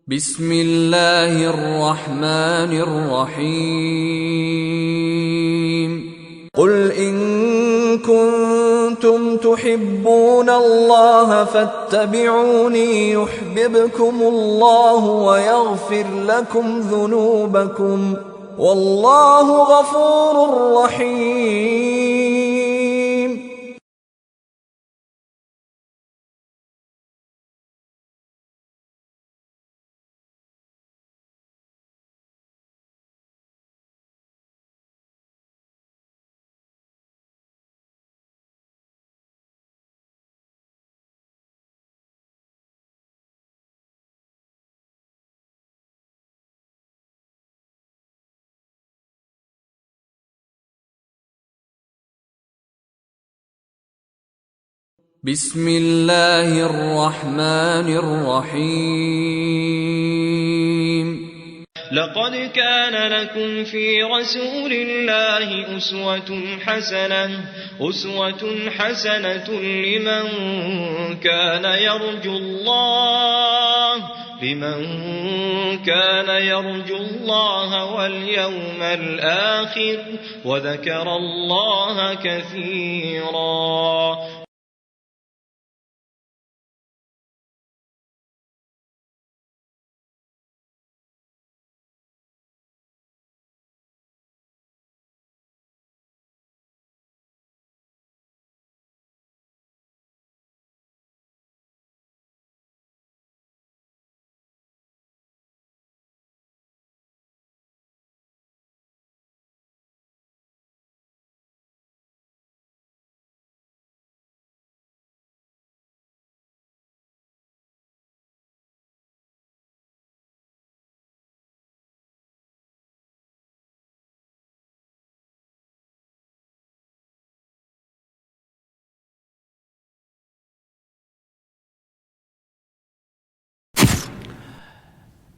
بسم اللہ الرحمن الرحیم قل ان کنتم تحبون اللہ فاتبعونی یحببکم اللہ ویغفر لکم ذنوبکم واللہ غفور رحیم۔ بسم اللہ الرحمن الرحیم لقد كان لكم في رسول الله أسوة حسنة لمن كان يرجو الله واليوم الآخر وذكر الله كثيرا۔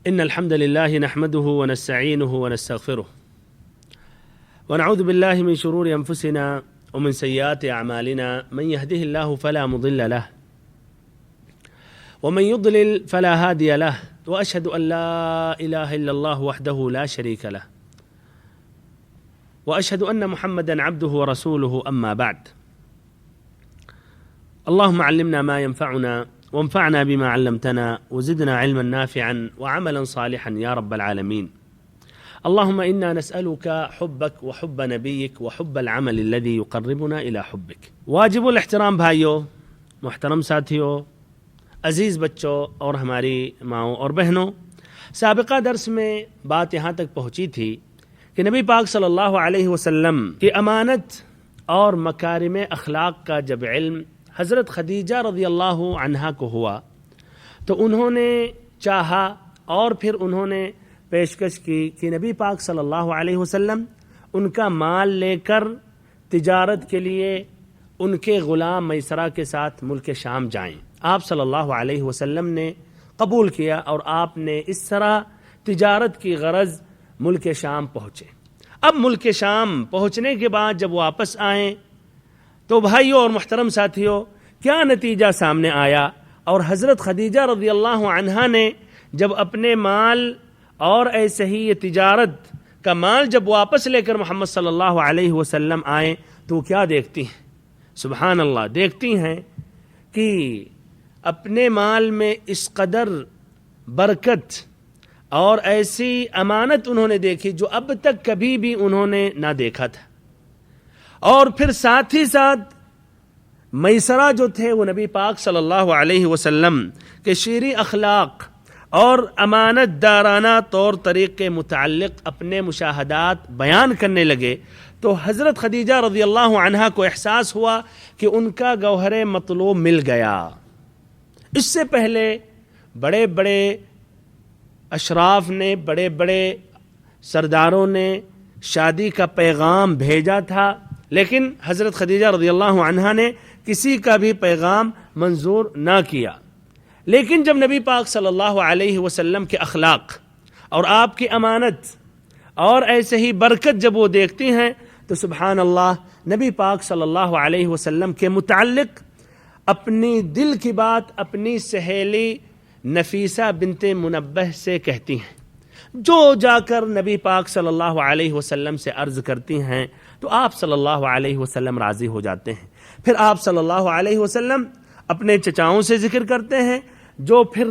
إن الحمد لله نحمده ونستعينه ونستغفره ونعوذ بالله من شرور أنفسنا ومن سيئات أعمالنا، من يهده الله فلا مضل له ومن يضلل فلا هادي له، وأشهد أن لا إله إلا الله وحده لا شريك له، وأشهد أن محمدا عبده ورسوله، أما بعد، اللهم علمنا ما ينفعنا وانفعنا بما علمتنا وزدنا علما نافعا وعملا صالحا يا رب العالمين۔ اللهم إنا نسألك حبك وحب نبيك وحب العمل الذي يقربنا إلى حبك۔ واجب الاحترام بھائیوں، محترم ساتھیوں، عزیز بچوں اور ہماری ماؤں اور بہنوں، سابقہ درس میں بات یہاں تک پہنچی تھی کہ نبی پاک صلی اللہ علیہ وسلم کی امانت اور مکارم اخلاق کا جب علم حضرت خدیجہ رضی اللہ عنہا کو ہوا تو انہوں نے چاہا اور پھر انہوں نے پیشکش کی کہ نبی پاک صلی اللہ علیہ وسلم ان کا مال لے کر تجارت کے لیے ان کے غلام میسرہ کے ساتھ ملک شام جائیں۔ آپ صلی اللہ علیہ وسلم نے قبول کیا اور آپ نے اس طرح تجارت کی غرض ملک شام پہنچے۔ اب ملک شام پہنچنے کے بعد جب واپس آئیں تو بھائیوں اور محترم ساتھیوں، کیا نتیجہ سامنے آیا؟ اور حضرت خدیجہ رضی اللہ عنہا نے جب اپنے مال اور ایسے ہی یہ تجارت کا مال جب واپس لے کر محمد صلی اللہ علیہ وسلم آئیں تو کیا دیکھتی ہیں؟ سبحان اللہ، دیکھتی ہیں کہ اپنے مال میں اس قدر برکت اور ایسی امانت انہوں نے دیکھی جو اب تک کبھی بھی انہوں نے نہ دیکھا تھا۔ اور پھر ساتھ ہی ساتھ میسرہ جو تھے وہ نبی پاک صلی اللہ علیہ وسلم کے شیریں اخلاق اور امانت دارانہ طور طریق کے متعلق اپنے مشاہدات بیان کرنے لگے تو حضرت خدیجہ رضی اللہ عنہا کو احساس ہوا کہ ان کا گوہر مطلوب مل گیا۔ اس سے پہلے بڑے بڑے اشراف نے، بڑے بڑے سرداروں نے شادی کا پیغام بھیجا تھا، لیکن حضرت خدیجہ رضی اللہ عنہا نے کسی کا بھی پیغام منظور نہ کیا۔ لیکن جب نبی پاک صلی اللہ علیہ وسلم کے اخلاق اور آپ کی امانت اور ایسے ہی برکت جب وہ دیکھتی ہیں تو سبحان اللہ، نبی پاک صلی اللہ علیہ وسلم کے متعلق اپنی دل کی بات اپنی سہیلی نفیسہ بنت منبہ سے کہتی ہیں، جو جا کر نبی پاک صلی اللہ علیہ وسلم سے عرض کرتی ہیں تو آپ صلی اللہ علیہ وسلم راضی ہو جاتے ہیں۔ پھر آپ صلی اللہ علیہ وسلم اپنے چچاؤں سے ذکر کرتے ہیں، جو پھر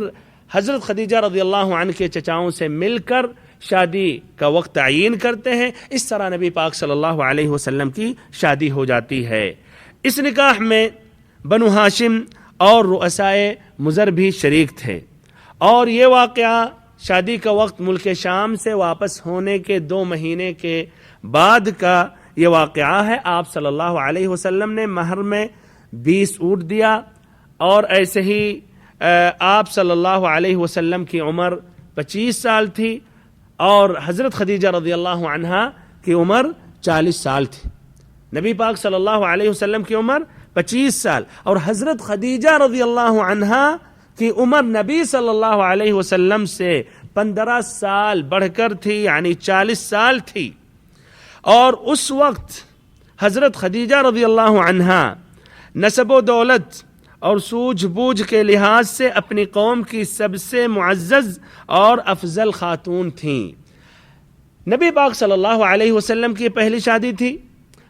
حضرت خدیجہ رضی اللہ عنہ کے چچاؤں سے مل کر شادی کا وقت تعین کرتے ہیں۔ اس طرح نبی پاک صلی اللہ علیہ وسلم کی شادی ہو جاتی ہے۔ اس نکاح میں بنو ہاشم اور رؤسائے مضر بھی شریک تھے، اور یہ واقعہ شادی کا وقت ملک شام سے واپس ہونے کے 2 مہینے کے بعد کا یہ واقعہ ہے۔ آپ صلی اللہ علیہ وسلم نے مہر میں 20 اونٹ دیا، اور ایسے ہی آپ صلی اللہ علیہ وسلم کی عمر 25 سال تھی، اور حضرت خدیجہ رضی اللہ عنہا کی عمر 40 سال تھی۔ نبی پاک صلی اللہ علیہ وسلم کی عمر 25 سال، اور حضرت خدیجہ رضی اللہ عنہا کی عمر نبی صلی اللہ علیہ وسلم سے 15 سال بڑھ کر تھی، یعنی 40 سال تھی۔ اور اس وقت حضرت خدیجہ رضی اللہ عنہا نسب و دولت اور سوجھ بوجھ کے لحاظ سے اپنی قوم کی سب سے معزز اور افضل خاتون تھیں۔ نبی پاک صلی اللہ علیہ وسلم کی پہلی شادی تھی۔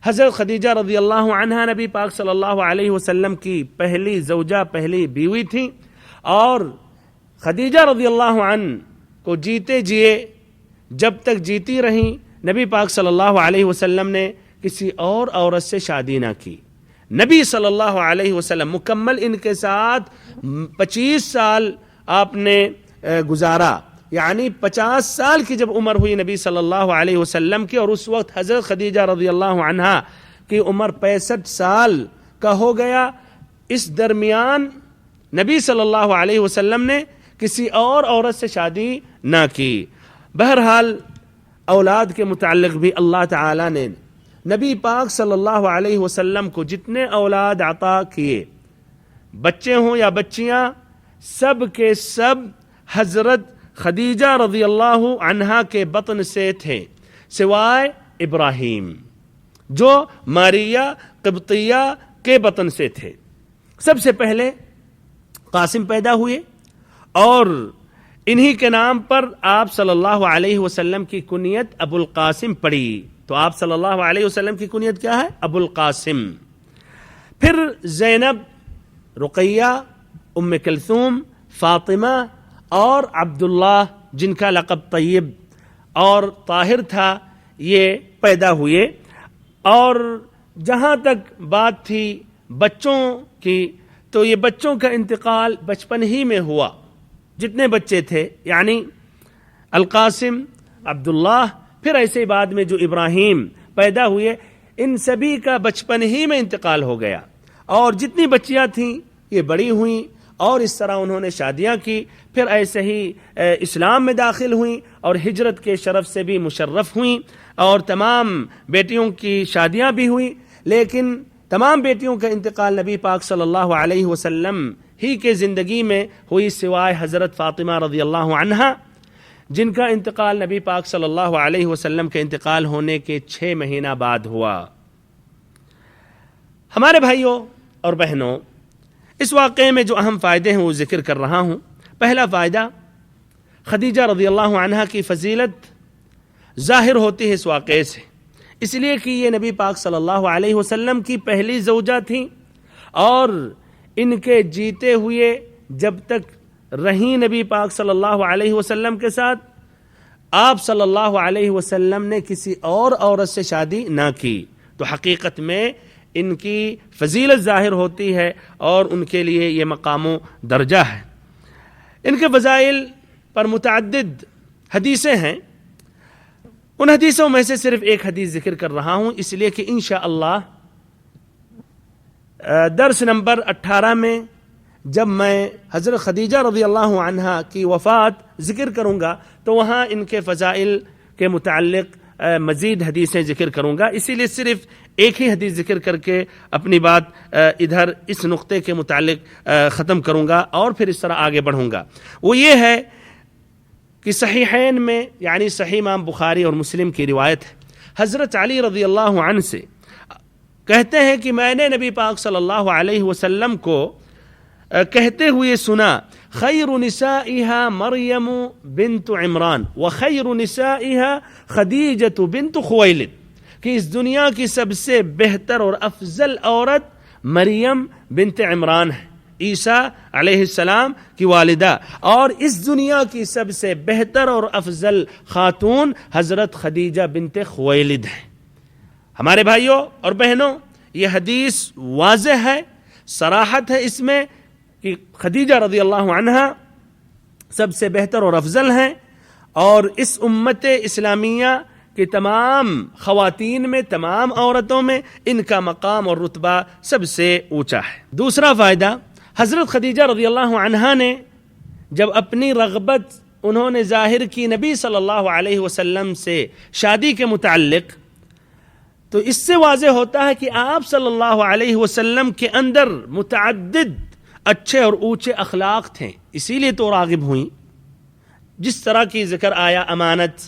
حضرت خدیجہ رضی اللہ عنہا نبی پاک صلی اللہ علیہ وسلم کی پہلی زوجہ، پہلی بیوی تھیں، اور خدیجہ رضی اللہ عنہ کو جیتے جیے جب تک جیتی رہیں، نبی پاک صلی اللہ علیہ وسلم نے کسی اور عورت سے شادی نہ کی۔ نبی صلی اللہ علیہ وسلم مکمل ان کے ساتھ 25 سال آپ نے گزارا، یعنی 50 سال کی جب عمر ہوئی نبی صلی اللہ علیہ وسلم کی، اور اس وقت حضرت خدیجہ رضی اللہ عنہا کی عمر 65 سال کا ہو گیا۔ اس درمیان نبی صلی اللہ علیہ وسلم نے کسی اور عورت سے شادی نہ کی۔ بہرحال اولاد کے متعلق بھی اللہ تعالی نے نبی پاک صلی اللہ علیہ وسلم کو جتنے اولاد عطا کیے، بچے ہوں یا بچیاں، سب کے سب حضرت خدیجہ رضی اللہ عنہا کے بطن سے تھے، سوائے ابراہیم جو ماریہ قبطیہ کے بطن سے تھے۔ سب سے پہلے قاسم پیدا ہوئے، اور انہی کے نام پر آپ صلی اللہ علیہ وسلم کی کنیت ابو القاسم پڑی۔ تو آپ صلی اللہ علیہ وسلم کی کنیت کیا ہے؟ ابو القاسم۔ پھر زینب، رقیہ، ام کلثوم، فاطمہ اور عبداللہ، جن کا لقب طیب اور طاہر تھا، یہ پیدا ہوئے۔ اور جہاں تک بات تھی بچوں کی، تو یہ بچوں کا انتقال بچپن ہی میں ہوا۔ جتنے بچے تھے، یعنی القاسم، عبداللہ، پھر ایسے بعد میں جو ابراہیم پیدا ہوئے، ان سبھی کا بچپن ہی میں انتقال ہو گیا۔ اور جتنی بچیاں تھیں یہ بڑی ہوئیں، اور اس طرح انہوں نے شادیاں کی، پھر ایسے ہی اسلام میں داخل ہوئیں، اور ہجرت کے شرف سے بھی مشرف ہوئیں، اور تمام بیٹیوں کی شادیاں بھی ہوئیں۔ لیکن تمام بیٹیوں کا انتقال نبی پاک صلی اللہ علیہ وسلم ہی کے زندگی میں ہوئی، سوائے حضرت فاطمہ رضی اللہ عنہا، جن کا انتقال نبی پاک صلی اللہ علیہ وسلم کے انتقال ہونے کے 6 مہینہ بعد ہوا۔ ہمارے بھائیوں اور بہنوں، اس واقعے میں جو اہم فائدے ہیں وہ ذکر کر رہا ہوں۔ پہلا فائدہ، خدیجہ رضی اللہ عنہا کی فضیلت ظاہر ہوتی ہے اس واقعے سے، اس لیے کہ یہ نبی پاک صلی اللہ علیہ وسلم کی پہلی زوجہ تھیں، اور ان کے جیتے ہوئے جب تک رہیں نبی پاک صلی اللہ علیہ وسلم کے ساتھ، آپ صلی اللہ علیہ وسلم نے کسی اور عورت سے شادی نہ کی۔ تو حقیقت میں ان کی فضیلت ظاہر ہوتی ہے، اور ان کے لیے یہ مقام و درجہ ہے۔ ان کے فضائل پر متعدد حدیثیں ہیں، ان حدیثوں میں سے صرف ایک حدیث ذکر کر رہا ہوں، اس لیے کہ انشاءاللہ درس نمبر 18 میں جب میں حضرت خدیجہ رضی اللہ عنہا کی وفات ذکر کروں گا تو وہاں ان کے فضائل کے متعلق مزید حدیثیں ذکر کروں گا، اسی لیے صرف ایک ہی حدیث ذکر کر کے اپنی بات ادھر اس نقطے کے متعلق ختم کروں گا، اور پھر اس طرح آگے بڑھوں گا۔ وہ یہ ہے کہ صحیحین میں، یعنی صحیح امام بخاری اور مسلم کی روایت ہے، حضرت علی رضی اللہ عنہ سے کہتے ہیں کہ میں نے نبی پاک صلی اللہ علیہ وسلم کو کہتے ہوئے سنا خیر نسائها مریم بنت عمران وخیر نسائها خدیجۃ بنت خویلد، کہ اس دنیا کی سب سے بہتر اور افضل عورت مریم بنت عمران ہے، عیسیٰ علیہ السلام کی والدہ، اور اس دنیا کی سب سے بہتر اور افضل خاتون حضرت خدیجہ بنت خویلد ہے۔ ہمارے بھائیوں اور بہنوں، یہ حدیث واضح ہے، صراحت ہے اس میں کہ خدیجہ رضی اللہ عنہا سب سے بہتر اور افضل ہیں، اور اس امت اسلامیہ کہ تمام خواتین میں، تمام عورتوں میں ان کا مقام اور رتبہ سب سے اونچا ہے۔ دوسرا فائدہ، حضرت خدیجہ رضی اللہ عنہا نے جب اپنی رغبت انہوں نے ظاہر کی نبی صلی اللہ علیہ وسلم سے شادی کے متعلق، تو اس سے واضح ہوتا ہے کہ آپ صلی اللہ علیہ وسلم کے اندر متعدد اچھے اور اونچے اخلاق تھے، اسی لیے تو راغب ہوئیں۔ جس طرح کی ذکر آیا امانت،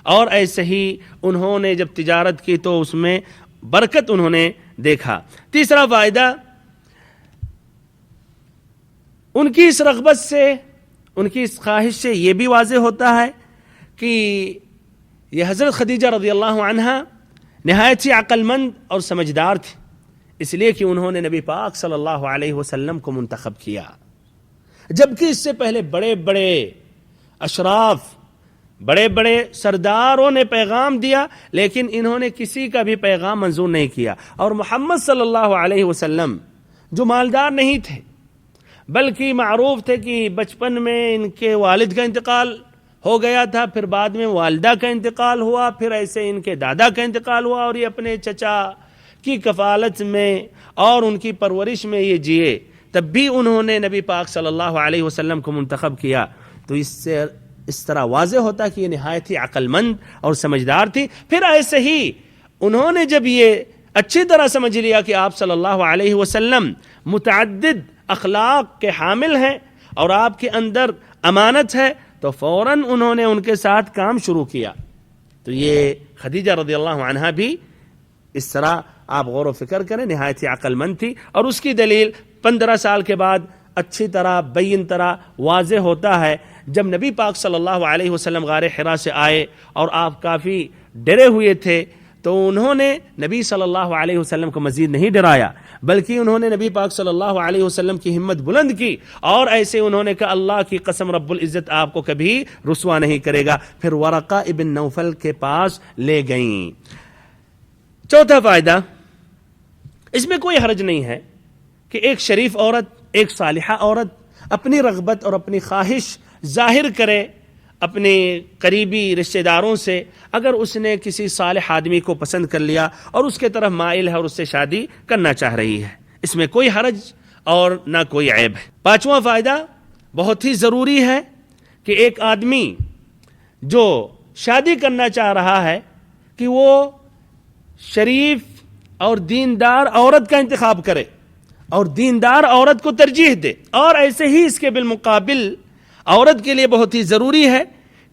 اور ایسے ہی انہوں نے جب تجارت کی تو اس میں برکت انہوں نے دیکھا۔ تیسرا فائدہ، ان کی اس رغبت سے، ان کی اس خواہش سے یہ بھی واضح ہوتا ہے کہ یہ حضرت خدیجہ رضی اللہ عنہا نہایت ہی عقل مند اور سمجھدار تھی، اس لیے کہ انہوں نے نبی پاک صلی اللہ علیہ وسلم کو منتخب کیا، جبکہ اس سے پہلے بڑے بڑے اشراف، بڑے بڑے سرداروں نے پیغام دیا، لیکن انہوں نے کسی کا بھی پیغام منظور نہیں کیا۔ اور محمد صلی اللہ علیہ وسلم جو مالدار نہیں تھے، بلکہ معروف تھے کہ بچپن میں ان کے والد کا انتقال ہو گیا تھا، پھر بعد میں والدہ کا انتقال ہوا، پھر ایسے ان کے دادا کا انتقال ہوا، اور یہ اپنے چچا کی کفالت میں اور ان کی پرورش میں یہ جیے، تب بھی انہوں نے نبی پاک صلی اللہ علیہ وسلم کو منتخب کیا۔ تو اس سے اس طرح واضح ہوتا ہے کہ یہ نہایت ہی عقل مند اور سمجھدار تھی۔ پھر ایسے ہی انہوں نے جب یہ اچھی طرح سمجھ لیا کہ آپ صلی اللہ علیہ وسلم متعدد اخلاق کے حامل ہیں اور آپ کے اندر امانت ہے، تو فوراً انہوں نے ان کے ساتھ کام شروع کیا۔ تو یہ خدیجہ رضی اللہ عنہا بھی اس طرح آپ غور و فکر کریں نہایت ہی عقل مند تھی، اور اس کی دلیل 15 سال کے بعد اچھی طرح بین طرح واضح ہوتا ہے جب نبی پاک صلی اللہ علیہ وسلم غار حرا سے آئے اور آپ کافی ڈرے ہوئے تھے، تو انہوں نے نبی صلی اللہ علیہ وسلم کو مزید نہیں ڈرایا، بلکہ انہوں نے نبی پاک صلی اللہ علیہ وسلم کی ہمت بلند کی، اور ایسے انہوں نے کہا اللہ کی قسم رب العزت آپ کو کبھی رسوا نہیں کرے گا۔ پھر ورقہ ابن نوفل کے پاس لے گئیں۔ چوتھا فائدہ، اس میں کوئی حرج نہیں ہے کہ ایک شریف عورت، ایک صالحہ عورت اپنی رغبت اور اپنی خواہش ظاہر کرے اپنے قریبی رشتہ داروں سے، اگر اس نے کسی صالح آدمی کو پسند کر لیا اور اس کے طرف مائل ہے اور اس سے شادی کرنا چاہ رہی ہے، اس میں کوئی حرج اور نہ کوئی عیب ہے۔ پانچواں فائدہ، بہت ہی ضروری ہے کہ ایک آدمی جو شادی کرنا چاہ رہا ہے کہ وہ شریف اور دیندار عورت کا انتخاب کرے اور دیندار عورت کو ترجیح دے، اور ایسے ہی اس کے بالمقابل عورت کے لیے بہت ہی ضروری ہے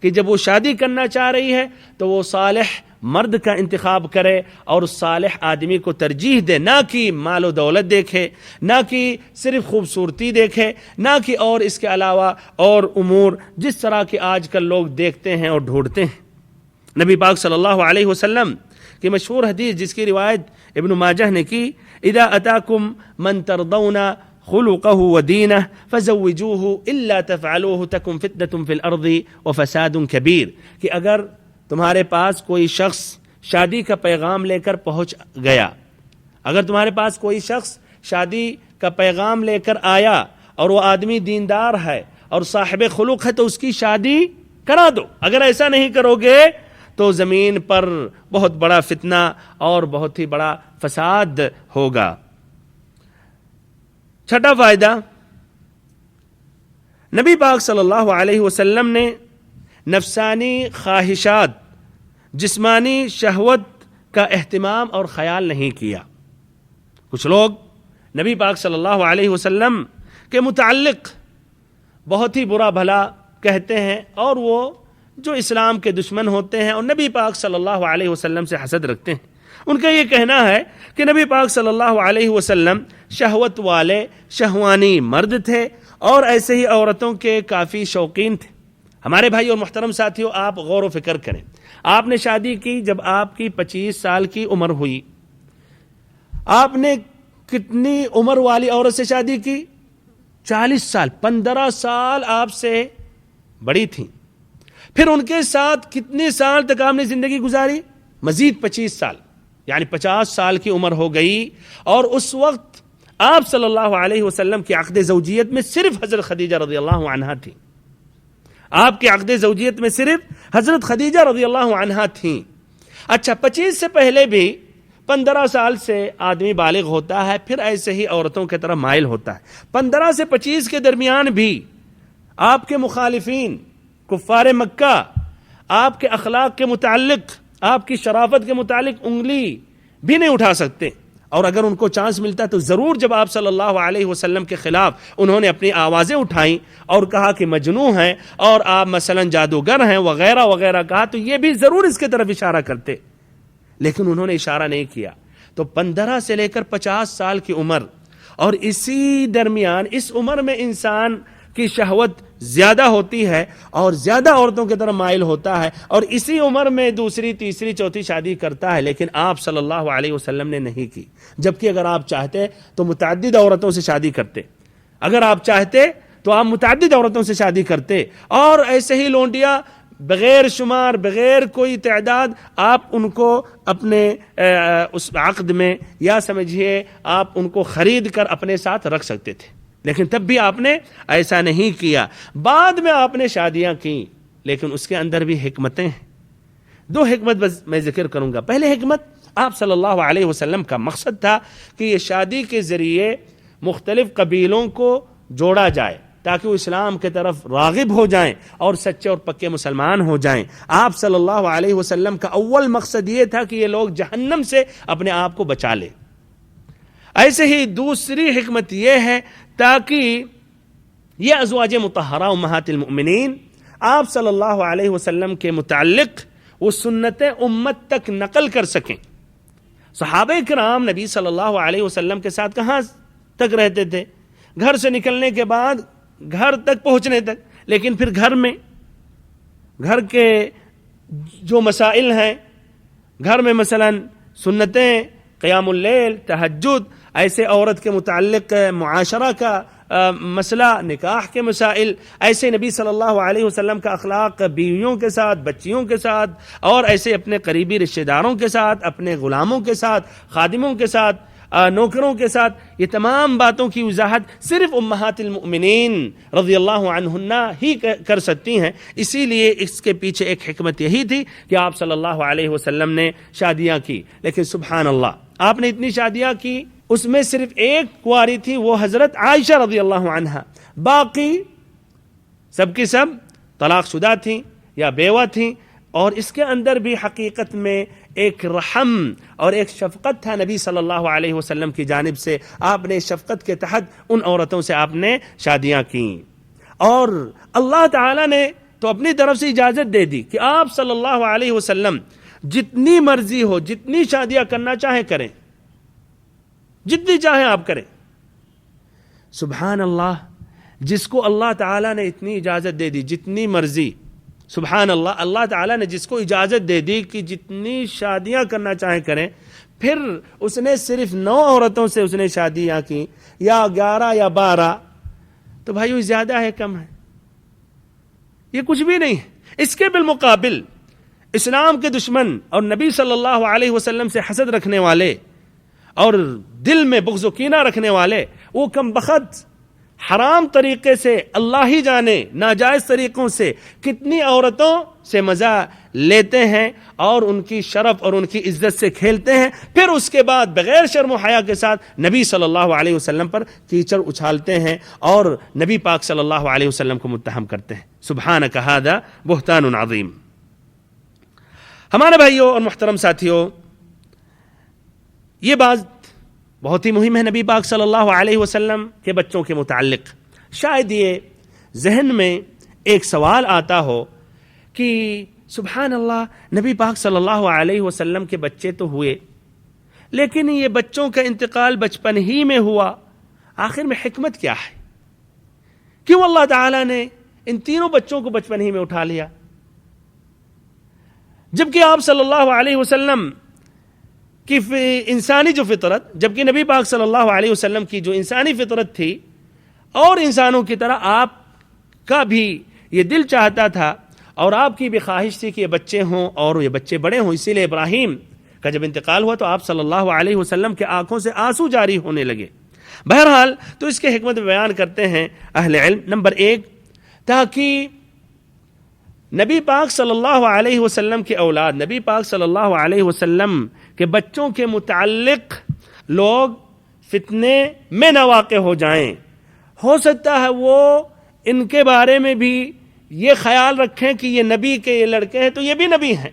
کہ جب وہ شادی کرنا چاہ رہی ہے تو وہ صالح مرد کا انتخاب کرے اور صالح آدمی کو ترجیح دے، نہ کہ مال و دولت دیکھے، نہ کہ صرف خوبصورتی دیکھے، نہ کہ اور اس کے علاوہ اور امور جس طرح کے آج کل لوگ دیکھتے ہیں اور ڈھونڈتے ہیں۔ نبی پاک صلی اللہ علیہ وسلم کی مشہور حدیث جس کی روایت ابن ماجہ نے کی، اذا اتاکم من ترضون خلقه ودینہ فزوجوه الا تفعلوه تکن فتنة فی الارض وفساد کبیر، کہ اگر تمہارے پاس کوئی شخص شادی کا پیغام لے کر پہنچ گیا، اگر تمہارے پاس کوئی شخص شادی کا پیغام لے کر آیا اور وہ آدمی دیندار ہے اور صاحب خلق ہے تو اس کی شادی کرا دو، اگر ایسا نہیں کرو گے تو زمین پر بہت بڑا فتنہ اور بہت ہی بڑا فساد ہوگا۔ چھٹا فائدہ، نبی پاک صلی اللہ علیہ وسلم نے نفسانی خواہشات، جسمانی شہوت کا اہتمام اور خیال نہیں کیا۔ کچھ لوگ نبی پاک صلی اللہ علیہ وسلم کے متعلق بہت ہی برا بھلا کہتے ہیں، اور وہ جو اسلام کے دشمن ہوتے ہیں اور نبی پاک صلی اللہ علیہ وسلم سے حسد رکھتے ہیں، ان کا یہ کہنا ہے کہ نبی پاک صلی اللہ علیہ وسلم شہوت والے شہوانی مرد تھے اور ایسے ہی عورتوں کے کافی شوقین تھے۔ ہمارے بھائی اور محترم ساتھیوں، آپ غور و فکر کریں، آپ نے شادی کی جب آپ کی 25 سال کی عمر ہوئی، آپ نے کتنی عمر والی عورت سے شادی کی؟ 40 سال، 15 سال آپ سے بڑی تھیں۔ پھر ان کے ساتھ کتنے سال تک آپ نے زندگی گزاری؟ مزید 25 سال، یعنی 50 سال کی عمر ہو گئی، اور اس وقت آپ صلی اللہ علیہ وسلم کی عقد زوجیت میں صرف حضرت خدیجہ رضی اللہ عنہا تھیں۔ آپ کی عقد زوجیت میں صرف حضرت خدیجہ رضی اللہ عنہا تھیں۔ اچھا، 25 سے پہلے بھی 15 سال سے آدمی بالغ ہوتا ہے، پھر ایسے ہی عورتوں کی طرف مائل ہوتا ہے۔ 15 سے 25 کے درمیان بھی آپ کے مخالفین کفار مکہ آپ کے اخلاق کے متعلق، آپ کی شرافت کے متعلق انگلی بھی نہیں اٹھا سکتے، اور اگر ان کو چانس ملتا تو ضرور جب آپ صلی اللہ علیہ وسلم کے خلاف انہوں نے اپنی آوازیں اٹھائیں اور کہا کہ مجنون ہیں اور آپ مثلا جادوگر ہیں وغیرہ وغیرہ کہا، تو یہ بھی ضرور اس کی طرف اشارہ کرتے، لیکن انہوں نے اشارہ نہیں کیا۔ تو 15 سے لے کر 50 سال کی عمر، اور اسی درمیان اس عمر میں انسان کی شہوت زیادہ ہوتی ہے اور زیادہ عورتوں کی طرف مائل ہوتا ہے، اور اسی عمر میں دوسری تیسری چوتھی شادی کرتا ہے، لیکن آپ صلی اللہ علیہ وسلم نے نہیں کی، جبکہ اگر آپ چاہتے تو متعدد عورتوں سے شادی کرتے، اگر آپ چاہتے تو آپ متعدد عورتوں سے شادی کرتے، اور ایسے ہی لونڈیاں بغیر شمار بغیر کوئی تعداد آپ ان کو اپنے اس عقد میں، یا سمجھیے آپ ان کو خرید کر اپنے ساتھ رکھ سکتے تھے، لیکن تب بھی آپ نے ایسا نہیں کیا۔ بعد میں آپ نے شادیاں کی، لیکن اس کے اندر بھی حکمتیں ہیں۔ 2 حکمت بس میں ذکر کروں گا۔ پہلے حکمت، آپ صلی اللہ علیہ وسلم کا مقصد تھا کہ یہ شادی کے ذریعے مختلف قبیلوں کو جوڑا جائے تاکہ وہ اسلام کی طرف راغب ہو جائیں اور سچے اور پکے مسلمان ہو جائیں۔ آپ صلی اللہ علیہ وسلم کا اول مقصد یہ تھا کہ یہ لوگ جہنم سے اپنے آپ کو بچا لیں۔ ایسے ہی دوسری حکمت یہ ہے تاکہ یہ ازواج مطہرہ امہات المؤمنین آپ صلی اللہ علیہ وسلم کے متعلق وہ سنتیں امت تک نقل کر سکیں۔ صحابہ کرام نبی صلی اللہ علیہ وسلم کے ساتھ کہاں تک رہتے تھے؟ گھر سے نکلنے کے بعد گھر تک پہنچنے تک، لیکن پھر گھر کے جو مسائل ہیں، گھر میں مثلا سنتیں، قیام اللیل، تہجد، ایسے عورت کے متعلق معاشرہ کا مسئلہ، نکاح کے مسائل، ایسے نبی صلی اللہ علیہ وسلم کا اخلاق بیویوں کے ساتھ، بچیوں کے ساتھ، اور ایسے اپنے قریبی رشتہ داروں کے ساتھ، اپنے غلاموں کے ساتھ، خادموں کے ساتھ، نوکروں کے ساتھ، یہ تمام باتوں کی وضاحت صرف امہات المؤمنین رضی اللہ عنہن ہی کر سکتی ہیں۔ اسی لیے اس کے پیچھے ایک حکمت یہی تھی کہ آپ صلی اللہ علیہ وسلم نے شادیاں کی، لیکن سبحان اللہ آپ نے اتنی شادیاں کی، اس میں صرف ایک کنواری تھی، وہ حضرت عائشہ رضی اللہ عنہا، باقی سب کی سب طلاق شدہ تھیں یا بیوہ تھیں، اور اس کے اندر بھی حقیقت میں ایک رحم اور ایک شفقت تھا نبی صلی اللہ علیہ وسلم کی جانب سے۔ آپ نے شفقت کے تحت ان عورتوں سے آپ نے شادیاں کیں، اور اللہ تعالیٰ نے تو اپنی طرف سے اجازت دے دی کہ آپ صلی اللہ علیہ وسلم جتنی مرضی ہو، جتنی شادیاں کرنا چاہیں کریں، جتنی چاہیں آپ کریں۔ سبحان اللہ، جس کو اللہ تعالیٰ نے اتنی اجازت دے دی، جتنی مرضی، سبحان اللہ، اللہ تعالیٰ نے جس کو اجازت دے دی کہ جتنی شادیاں کرنا چاہیں کریں، پھر اس نے صرف 9 عورتوں سے اس نے شادیاں کی، یا 11 یا 12، تو بھائیو زیادہ ہے کم ہے؟ یہ کچھ بھی نہیں ہے۔ اس کے بالمقابل اسلام کے دشمن اور نبی صلی اللہ علیہ وسلم سے حسد رکھنے والے اور دل میں بغض و کینہ رکھنے والے، وہ کم بخت حرام طریقے سے، اللہ ہی جانے ناجائز طریقوں سے کتنی عورتوں سے مزہ لیتے ہیں اور ان کی شرف اور ان کی عزت سے کھیلتے ہیں، پھر اس کے بعد بغیر شرم و حیا کے ساتھ نبی صلی اللہ علیہ وسلم پر کیچڑ اچھالتے ہیں اور نبی پاک صلی اللہ علیہ وسلم کو متہم کرتے ہیں۔ سبحانک ھذا بہتان عظیم۔ ہمارے بھائیوں اور محترم ساتھیوں، یہ بات بہت ہی مہم ہے نبی پاک صلی اللہ علیہ وسلم کے بچوں کے متعلق۔ شاید یہ ذہن میں ایک سوال آتا ہو کہ سبحان اللہ، نبی پاک صلی اللہ علیہ وسلم کے بچے تو ہوئے، لیکن یہ بچوں کا انتقال بچپن ہی میں ہوا، آخر میں حکمت کیا ہے؟ کیوں اللہ تعالیٰ نے ان تینوں بچوں کو بچپن ہی میں اٹھا لیا؟ جبکہ آپ صلی اللہ علیہ وسلم کی انسانی جو فطرت، جبکہ نبی پاک صلی اللہ علیہ وسلم کی جو انسانی فطرت تھی اور انسانوں کی طرح آپ کا بھی یہ دل چاہتا تھا اور آپ کی بھی خواہش تھی کہ یہ بچے ہوں اور یہ بچے بڑے ہوں، اسی لیے ابراہیم کا جب انتقال ہوا تو آپ صلی اللہ علیہ وسلم کے آنکھوں سے آنسو جاری ہونے لگے۔ بہرحال تو اس کے حکمت بیان کرتے ہیں اہل علم۔ نمبر 1، تاکہ نبی پاک صلی اللہ علیہ وسلم کے اولاد، نبی پاک صلی اللہ علیہ وسلم کے بچوں کے متعلق لوگ فتنے میں نہ واقع ہو جائیں۔ ہو سکتا ہے وہ ان کے بارے میں بھی یہ خیال رکھیں کہ یہ نبی کے یہ لڑکے ہیں تو یہ بھی نبی ہیں،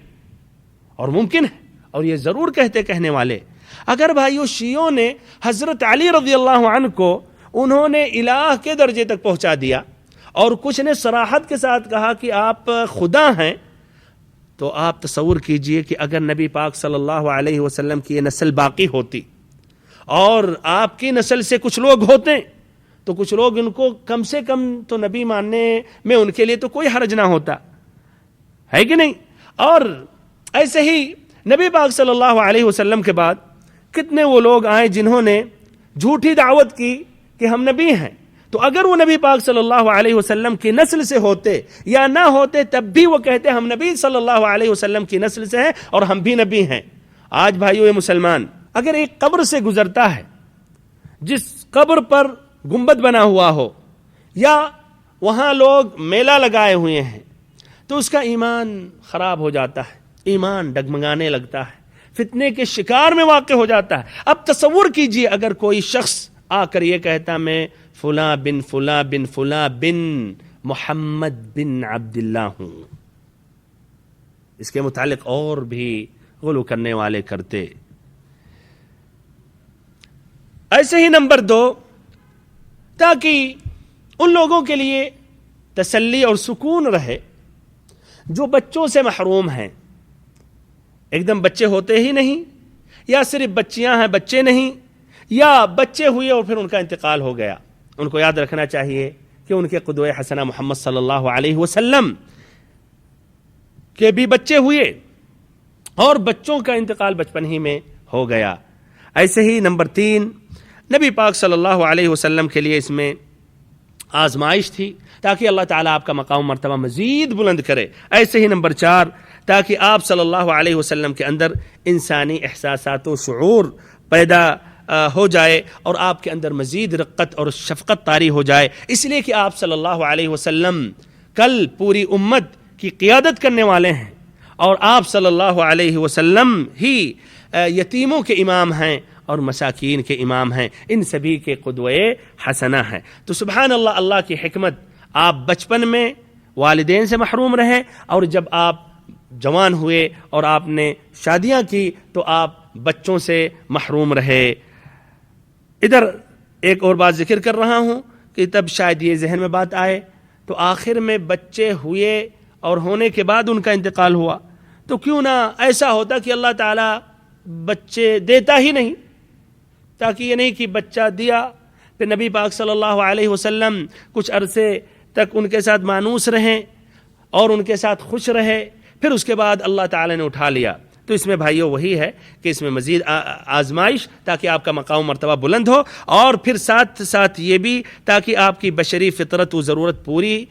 اور ممکن ہے، اور یہ ضرور کہنے والے۔ اگر بھائیو شیعوں نے حضرت علی رضی اللہ عنہ کو انہوں نے الہ کے درجے تک پہنچا دیا اور کچھ نے صراحت کے ساتھ کہا کہ آپ خدا ہیں، تو آپ تصور کیجئے کہ اگر نبی پاک صلی اللہ علیہ وسلم کی یہ نسل باقی ہوتی اور آپ کی نسل سے کچھ لوگ ہوتے تو کچھ لوگ ان کو کم سے کم تو نبی ماننے میں ان کے لیے تو کوئی حرج نہ ہوتا ہے کہ نہیں۔ اور ایسے ہی نبی پاک صلی اللہ علیہ وسلم کے بعد کتنے وہ لوگ آئے جنہوں نے جھوٹی دعوت کی کہ ہم نبی ہیں، تو اگر وہ نبی پاک صلی اللہ علیہ وسلم کی نسل سے ہوتے یا نہ ہوتے تب بھی وہ کہتے ہم نبی صلی اللہ علیہ وسلم کی نسل سے ہیں اور ہم بھی نبی ہیں۔ آج بھائیو یہ مسلمان اگر ایک قبر سے گزرتا ہے جس قبر پر گنبد بنا ہوا ہو یا وہاں لوگ میلہ لگائے ہوئے ہیں تو اس کا ایمان خراب ہو جاتا ہے، ایمان ڈگمگانے لگتا ہے، فتنے کے شکار میں واقع ہو جاتا ہے۔ اب تصور کیجئے اگر کوئی شخص آ کر یہ کہتا میں فلاں بن فلاں بن فلاں بن محمد بن عبداللہ ہوں، اس کے متعلق اور بھی غلو کرنے والے کرتے۔ ایسے ہی نمبر 2، تاکہ ان لوگوں کے لیے تسلی اور سکون رہے جو بچوں سے محروم ہیں، ایک دم بچے ہوتے ہی نہیں، یا صرف بچیاں ہیں بچے نہیں، یا بچے ہوئے اور پھر ان کا انتقال ہو گیا۔ ان کو یاد رکھنا چاہیے کہ ان کے قدوہ حسنہ محمد صلی اللہ علیہ وسلم کے بھی بچے ہوئے اور بچوں کا انتقال بچپن ہی میں ہو گیا۔ ایسے ہی نمبر 3، نبی پاک صلی اللہ علیہ وسلم کے لیے اس میں آزمائش تھی تاکہ اللہ تعالیٰ آپ کا مقام مرتبہ مزید بلند کرے۔ ایسے ہی نمبر 4، تاکہ آپ صلی اللہ علیہ وسلم کے اندر انسانی احساسات و شعور پیدا ہو جائے اور آپ کے اندر مزید رقت اور شفقت طاری ہو جائے، اس لیے کہ آپ صلی اللہ علیہ وسلم کل پوری امت کی قیادت کرنے والے ہیں اور آپ صلی اللہ علیہ وسلم ہی یتیموں کے امام ہیں اور مساکین کے امام ہیں، ان سبھی کے قدوہ حسنہ ہیں۔ تو سبحان اللہ، اللہ کی حکمت، آپ بچپن میں والدین سے محروم رہے اور جب آپ جوان ہوئے اور آپ نے شادیاں کی تو آپ بچوں سے محروم رہے۔ ادھر ایک اور بات ذکر کر رہا ہوں کہ تب شاید یہ ذہن میں بات آئے تو آخر میں بچے ہوئے اور ہونے کے بعد ان کا انتقال ہوا تو کیوں نہ ایسا ہوتا کہ اللہ تعالیٰ بچے دیتا ہی نہیں، تاکہ یہ نہیں کہ بچہ دیا پھر نبی پاک صلی اللہ علیہ وسلم کچھ عرصے تک ان کے ساتھ مانوس رہیں اور ان کے ساتھ خوش رہے، پھر اس کے بعد اللہ تعالیٰ نے اٹھا لیا۔ تو اس میں بھائیو وہی ہے کہ اس میں مزید آزمائش تاکہ آپ کا مقام مرتبہ بلند ہو، اور پھر ساتھ ساتھ یہ بھی تاکہ آپ کی بشری فطرت و ضرورت پوری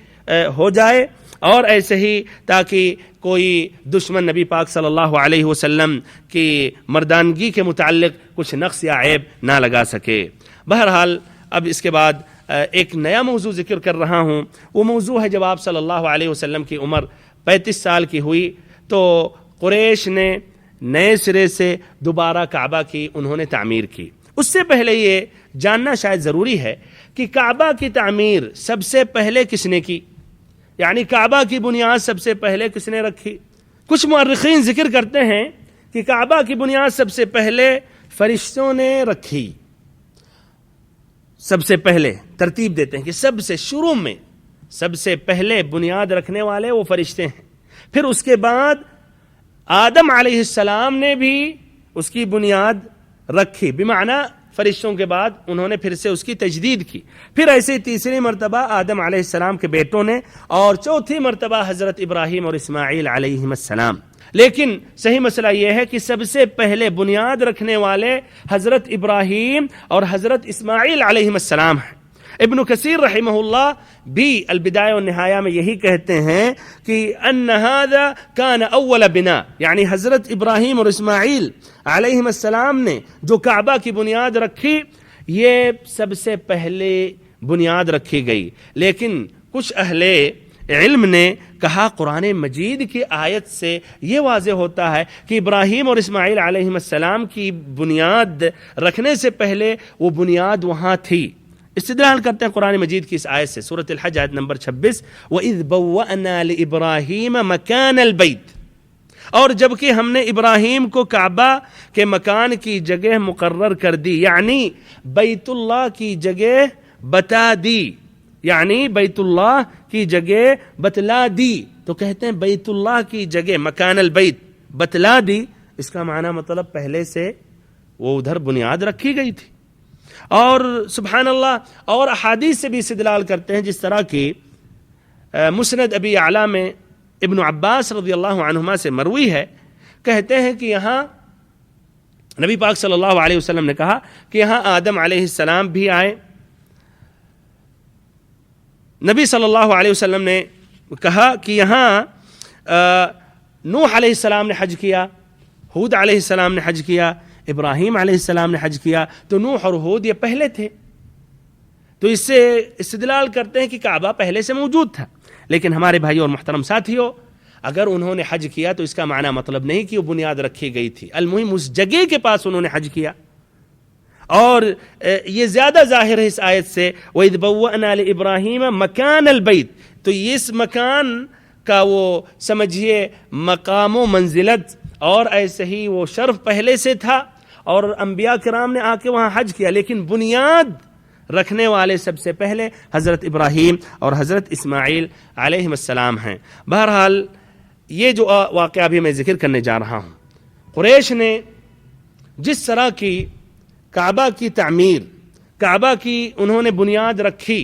ہو جائے، اور ایسے ہی تاکہ کوئی دشمن نبی پاک صلی اللہ علیہ وسلم کی مردانگی کے متعلق کچھ نقص یا عیب نہ لگا سکے۔ بہرحال اب اس کے بعد ایک نیا موضوع ذکر کر رہا ہوں۔ وہ موضوع ہے جب آپ صلی اللہ علیہ وسلم کی عمر 35 سال کی ہوئی تو قریش نے نئے سرے سے دوبارہ کعبہ کی انہوں نے تعمیر کی۔ اس سے پہلے یہ جاننا شاید ضروری ہے کہ کعبہ کی تعمیر سب سے پہلے کس نے کی، یعنی کعبہ کی بنیاد سب سے پہلے کس نے رکھی؟ کچھ مورخین ذکر کرتے ہیں کہ کعبہ کی بنیاد سب سے پہلے فرشتوں نے رکھی۔ سب سے پہلے ترتیب دیتے ہیں کہ سب سے شروع میں سب سے پہلے بنیاد رکھنے والے وہ فرشتے ہیں، پھر اس کے بعد آدم علیہ السلام نے بھی اس کی بنیاد رکھی، بمعنی فرشتوں کے بعد انہوں نے پھر سے اس کی تجدید کی. پھر ایسے تیسری مرتبہ آدم علیہ السلام کے بیٹوں نے، اور چوتھی مرتبہ حضرت ابراہیم اور اسماعیل علیہ السلام. لیکن صحیح مسئلہ یہ ہے کہ سب سے پہلے بنیاد رکھنے والے حضرت ابراہیم اور حضرت اسماعیل علیہ السلام ہیں. ابن کثیر رحمہ اللہ بھی البدایہ والنہایہ میں یہی کہتے ہیں کہ ان ھذا کان اول بنا، یعنی حضرت ابراہیم اور اسماعیل علیہ السلام نے جو کعبہ کی بنیاد رکھی یہ سب سے پہلے بنیاد رکھی گئی. لیکن کچھ اہل علم نے کہا قرآن مجید کی آیت سے یہ واضح ہوتا ہے کہ ابراہیم اور اسماعیل علیہ السلام کی بنیاد رکھنے سے پہلے وہ بنیاد وہاں تھی. استدلال کرتے ہیں قرآن مجید کی اس آیت سے، سورۃ الحج آیت نمبر 26، وَإِذْ بَوَّأْنَا لِإِبْرَاهِيمَ مَكَانَ الْبَيْتِ، اور جبکہ ہم نے ابراہیم کو کعبہ کے مکان کی جگہ مقرر کر دی، یعنی بیت اللہ کی جگہ بتا دی، یعنی بیت اللہ کی جگہ بتلا دی. تو کہتے ہیں بیت اللہ کی جگہ مکان البیت بتلا دی، اس کا معنی مطلب پہلے سے وہ ادھر بنیاد رکھی گئی تھی. اور سبحان اللہ، اور احادیث سے بھی استدلال کرتے ہیں، جس طرح کی مسند ابی اعلیٰ میں ابن عباس رضی اللہ عنہما سے مروی ہے، کہتے ہیں کہ یہاں نبی پاک صلی اللہ علیہ وسلم نے کہا کہ یہاں آدم علیہ السلام بھی آئے. نبی صلی اللہ علیہ وسلم نے کہا کہ یہاں نوح علیہ السلام نے حج کیا، ہود علیہ السلام نے حج کیا، ابراہیم علیہ السلام نے حج کیا. تو نوح اور ہود یہ پہلے تھے، تو اس سے استدلال کرتے ہیں کہ کعبہ پہلے سے موجود تھا. لیکن ہمارے بھائی اور محترم ساتھیوں، اگر انہوں نے حج کیا تو اس کا معنی مطلب نہیں کہ وہ بنیاد رکھی گئی تھی، المہم اس جگہ کے پاس انہوں نے حج کیا. اور یہ زیادہ ظاہر ہے اس آیت سے، وَإِذْ بَوَّأْنَا لِإِبْرَاهِيمَ مَكَانَ الْبَيْتِ، تو اس مکان کا وہ سمجھیے مقام و منزلت اور ایسے ہی وہ شرف پہلے سے تھا، اور انبیاء کرام نے آ کے وہاں حج کیا، لیکن بنیاد رکھنے والے سب سے پہلے حضرت ابراہیم اور حضرت اسماعیل علیہ السلام ہیں. بہرحال یہ جو واقعہ بھی میں ذکر کرنے جا رہا ہوں، قریش نے جس طرح کی کعبہ کی تعمیر، کعبہ کی انہوں نے بنیاد رکھی،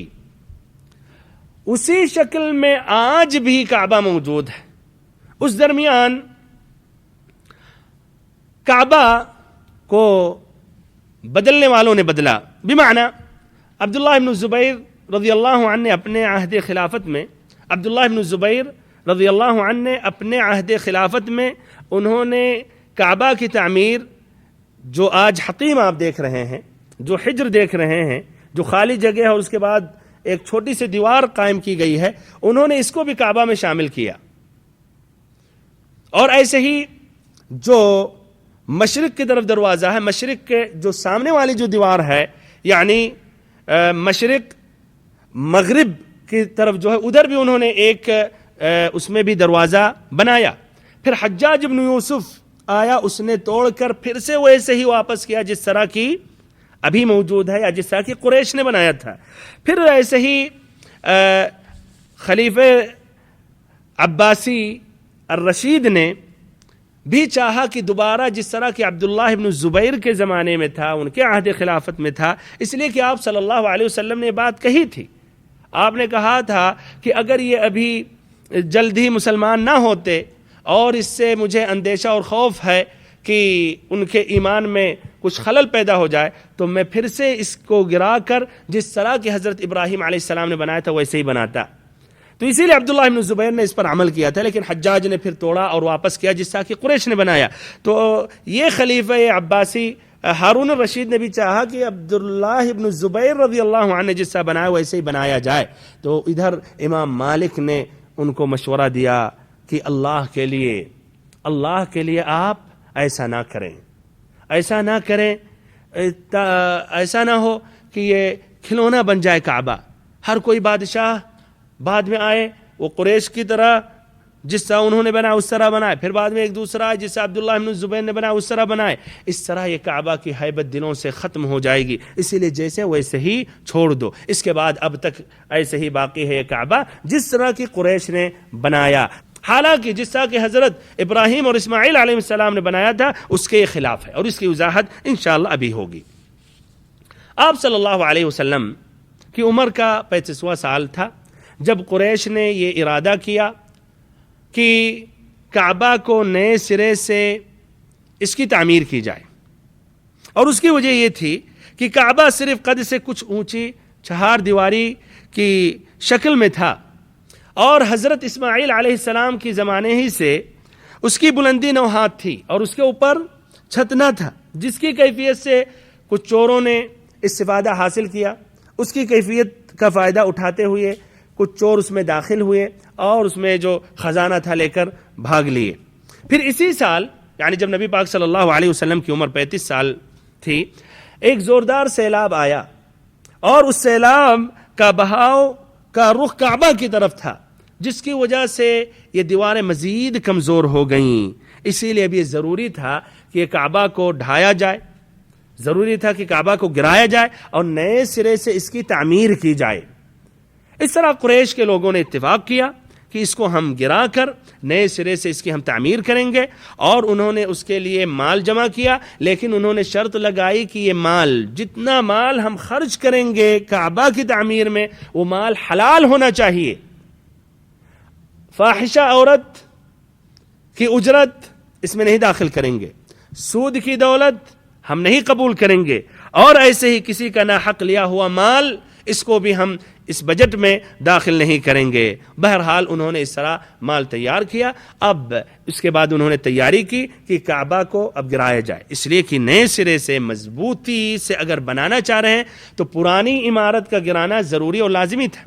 اسی شکل میں آج بھی کعبہ موجود ہے. اس درمیان کعبہ کو بدلنے والوں نے بدلا، بمعنی عبداللہ ابن زبیر رضی اللہ عنہ نے اپنے عہد خلافت میں، عبداللہ ابن زبیر رضی اللہ عنہ نے اپنے عہد خلافت میں انہوں نے کعبہ کی تعمیر، جو آج حطیم آپ دیکھ رہے ہیں، جو حجر دیکھ رہے ہیں، جو خالی جگہ ہے اور اس کے بعد ایک چھوٹی سی دیوار قائم کی گئی ہے، انہوں نے اس کو بھی کعبہ میں شامل کیا. اور ایسے ہی جو مشرق کی طرف دروازہ ہے، مشرق کے جو سامنے والی جو دیوار ہے، یعنی مشرق مغرب کی طرف جو ہے، ادھر بھی انہوں نے ایک اس میں بھی دروازہ بنایا. پھر حجاج ابن یوسف آیا، اس نے توڑ کر پھر سے وہ ایسے ہی واپس کیا جس طرح کی ابھی موجود ہے، یا جس طرح کی قریش نے بنایا تھا. پھر ایسے ہی خلیفہ عباسی الرشید نے بھی چاہا کہ دوبارہ جس طرح کہ عبداللہ ابن زبیر کے زمانے میں تھا، ان کے عہد خلافت میں تھا، اس لیے کہ آپ صلی اللہ علیہ وسلم نے بات کہی تھی. آپ نے کہا تھا کہ اگر یہ ابھی جلد ہی مسلمان نہ ہوتے، اور اس سے مجھے اندیشہ اور خوف ہے کہ ان کے ایمان میں کچھ خلل پیدا ہو جائے، تو میں پھر سے اس کو گرا کر جس طرح کہ حضرت ابراہیم علیہ السلام نے بنایا تھا ویسے ہی بناتا. تو اسی لیے عبداللہ ابن زبیر نے اس پر عمل کیا تھا، لیکن حجاج نے پھر توڑا اور واپس کیا جس طرح کہ قریش نے بنایا. تو یہ خلیفہ عباسی ہارون الرشید نے بھی چاہا کہ عبداللہ ابن زبیر رضی اللہ عنہ نے جس طرح بنایا ویسے ہی بنایا جائے. تو ادھر امام مالک نے ان کو مشورہ دیا کہ اللہ کے لیے آپ ایسا نہ کریں، ایسا نہ کریں، ایسا نہ ہو کہ یہ کھلونا بن جائے کعبہ. ہر کوئی بادشاہ بعد میں آئے، وہ قریش کی طرح جس طرح انہوں نے بنایا اس طرح بنائے، پھر بعد میں ایک دوسرا آئے جس طرح عبداللہ ابن زبیر نے بنایا اس طرح بنائے. اس طرح یہ کعبہ کی ہیبت دلوں سے ختم ہو جائے گی، اسی لیے جیسے ویسے ہی چھوڑ دو. اس کے بعد اب تک ایسے ہی باقی ہے یہ کعبہ جس طرح کی قریش نے بنایا. حالانکہ جس طرح کہ حضرت ابراہیم اور اسماعیل علیہ السلام نے بنایا تھا اس کے خلاف ہے، اور اس کی وضاحت انشاءاللہ ابھی ہوگی۔ آپ صلی اللہ علیہ وسلم کی عمر کا 35واں سال تھا جب قریش نے یہ ارادہ کیا کہ کعبہ کو نئے سرے سے اس کی تعمیر کی جائے، اور اس کی وجہ یہ تھی کہ کعبہ صرف قد سے کچھ اونچی 4 دیواری کی شکل میں تھا، اور حضرت اسماعیل علیہ السلام کی زمانے ہی سے اس کی بلندی 9 ہاتھ تھی اور اس کے اوپر چھت نہ تھا، جس کی کیفیت سے کچھ چوروں نے استفادہ حاصل کیا۔ اس کی کیفیت کا فائدہ اٹھاتے ہوئے کچھ چور اس میں داخل ہوئے اور اس میں جو خزانہ تھا لے کر بھاگ لیے۔ پھر اسی سال یعنی جب نبی پاک صلی اللہ علیہ وسلم کی عمر 35 سال تھی، ایک زوردار سیلاب آیا، اور اس سیلاب کا بہاؤ کا رخ کعبہ کی طرف تھا، جس کی وجہ سے یہ دیواریں مزید کمزور ہو گئیں۔ اسی لیے اب یہ ضروری تھا کہ یہ کعبہ کو ڈھایا جائے، ضروری تھا کہ کعبہ کو گرایا جائے اور نئے سرے سے اس کی تعمیر کی جائے۔ اس طرح قریش کے لوگوں نے اتفاق کیا کہ اس کو ہم گرا کر نئے سرے سے اس کی ہم تعمیر کریں گے، اور انہوں نے اس کے لیے مال جمع کیا، لیکن انہوں نے شرط لگائی کہ یہ مال، جتنا مال ہم خرچ کریں گے کعبہ کی تعمیر میں، وہ مال حلال ہونا چاہیے۔ فاحشہ عورت کی اجرت اس میں نہیں داخل کریں گے، سود کی دولت ہم نہیں قبول کریں گے، اور ایسے ہی کسی کا ناحق لیا ہوا مال اس کو بھی ہم اس بجٹ میں داخل نہیں کریں گے۔ بہرحال انہوں نے اس طرح مال تیار کیا۔ اب اس کے بعد انہوں نے تیاری کی کہ کعبہ کو اب گرایا جائے، اس لیے کہ نئے سرے سے مضبوطی سے اگر بنانا چاہ رہے ہیں تو پرانی عمارت کا گرانا ضروری اور لازمی تھا۔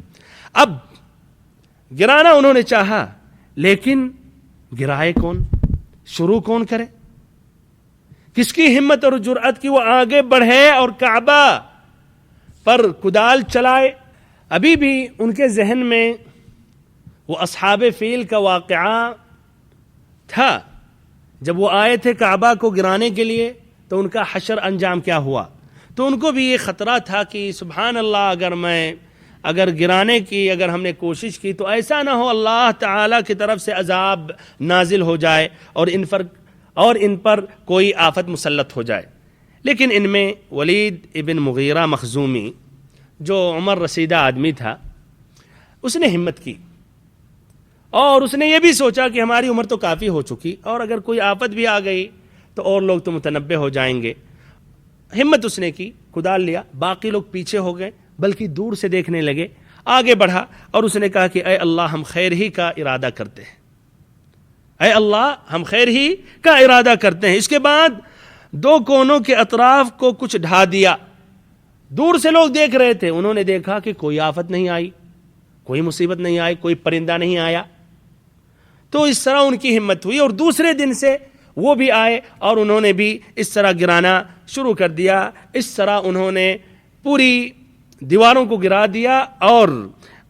اب گرانا انہوں نے چاہا، لیکن گرائے کون، شروع کون کرے، کس کی ہمت اور جرأت کی وہ آگے بڑھے اور کعبہ پر کدال چلائے۔ ابھی بھی ان کے ذہن میں وہ اصحاب فیل کا واقعہ تھا، جب وہ آئے تھے کعبہ کو گرانے کے لیے تو ان کا حشر انجام کیا ہوا۔ تو ان کو بھی یہ خطرہ تھا کہ سبحان اللہ، اگر گرانے کی اگر ہم نے کوشش کی تو ایسا نہ ہو اللہ تعالیٰ کی طرف سے عذاب نازل ہو جائے اور ان پر کوئی آفت مسلط ہو جائے۔ لیکن ان میں ولید ابن مغیرہ مخزومی، جو عمر رسیدہ آدمی تھا، اس نے ہمت کی، اور اس نے یہ بھی سوچا کہ ہماری عمر تو کافی ہو چکی، اور اگر کوئی آفت بھی آ گئی تو اور لوگ تو متنبع ہو جائیں گے۔ ہمت اس نے کی، کدال لیا، باقی لوگ پیچھے ہو گئے، بلکہ دور سے دیکھنے لگے۔ آگے بڑھا اور اس نے کہا کہ اے اللہ، ہم خیر ہی کا ارادہ کرتے ہیں، اے اللہ ہم خیر ہی کا ارادہ کرتے ہیں۔ اس کے بعد 2 کونوں کے اطراف کو کچھ ڈھا دیا۔ دور سے لوگ دیکھ رہے تھے، انہوں نے دیکھا کہ کوئی آفت نہیں آئی، کوئی مصیبت نہیں آئی، کوئی پرندہ نہیں آیا۔ تو اس طرح ان کی ہمت ہوئی، اور دوسرے دن سے وہ بھی آئے اور انہوں نے بھی اس طرح گرانا شروع کر دیا۔ اس طرح انہوں نے پوری دیواروں کو گرا دیا اور